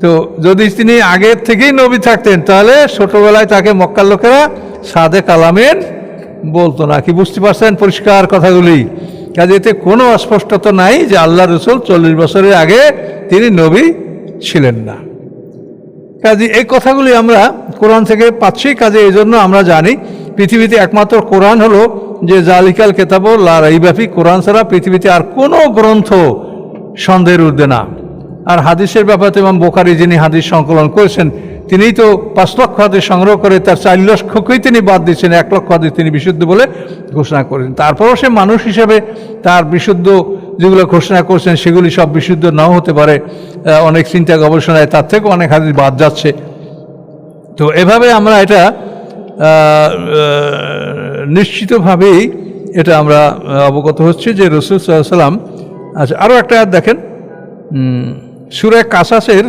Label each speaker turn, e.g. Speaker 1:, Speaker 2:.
Speaker 1: তো যদি তিনি আগের থেকেই নবী থাকতেন তাহলে ছোটবেলায় তাকে মক্কার লোকেরা সাদে কালামেন বলতো না। কি বুঝতে পারছেন পরিষ্কার কথাগুলি? কাজে এতে কোনো অস্পষ্টতা নাই যে আল্লাহ রসুল 40 বছরের আগে তিনি নবী ছিলেন না। কাজে এই কথাগুলি আমরা কোরআন থেকে পাচ্ছি। কাজে এই জন্য আমরা জানি পৃথিবীতে একমাত্র কোরআন হলো যে জালিকাল কেতাব লা রাইবা ফি, কোরআন ছাড়া পৃথিবীতে আর কোনো গ্রন্থ সন্দেহের ঊর্ধ্বে না। আর হাদিসের ব্যাপারে ইমাম বুখারী যিনি হাদিস সংকলন করেছেন তিনিই তো 5 লক্ষ হাদিস সংগ্রহ করে তার 4 লক্ষকেই তিনি বাদ দিচ্ছেন, 1 লক্ষ হাদিস তিনি বিশুদ্ধ বলে ঘোষণা করেছেন। তারপরও সে মানুষ হিসেবে তার বিশুদ্ধ যেগুলো ঘোষণা করছেন সেগুলি সব বিশুদ্ধ নাও হতে পারে। অনেক চিন্তা গবেষণায় তার থেকেও অনেক হাদিস বাদ যাচ্ছে। তো এভাবে আমরা এটা নিশ্চিতভাবেই এটা আমরা অবগত হচ্ছি যে রাসূল সাল্লাল্লাহু আলাইহি ওয়াসাল্লাম। আচ্ছা, আরও একটা দেখেন সূরা কাসাসের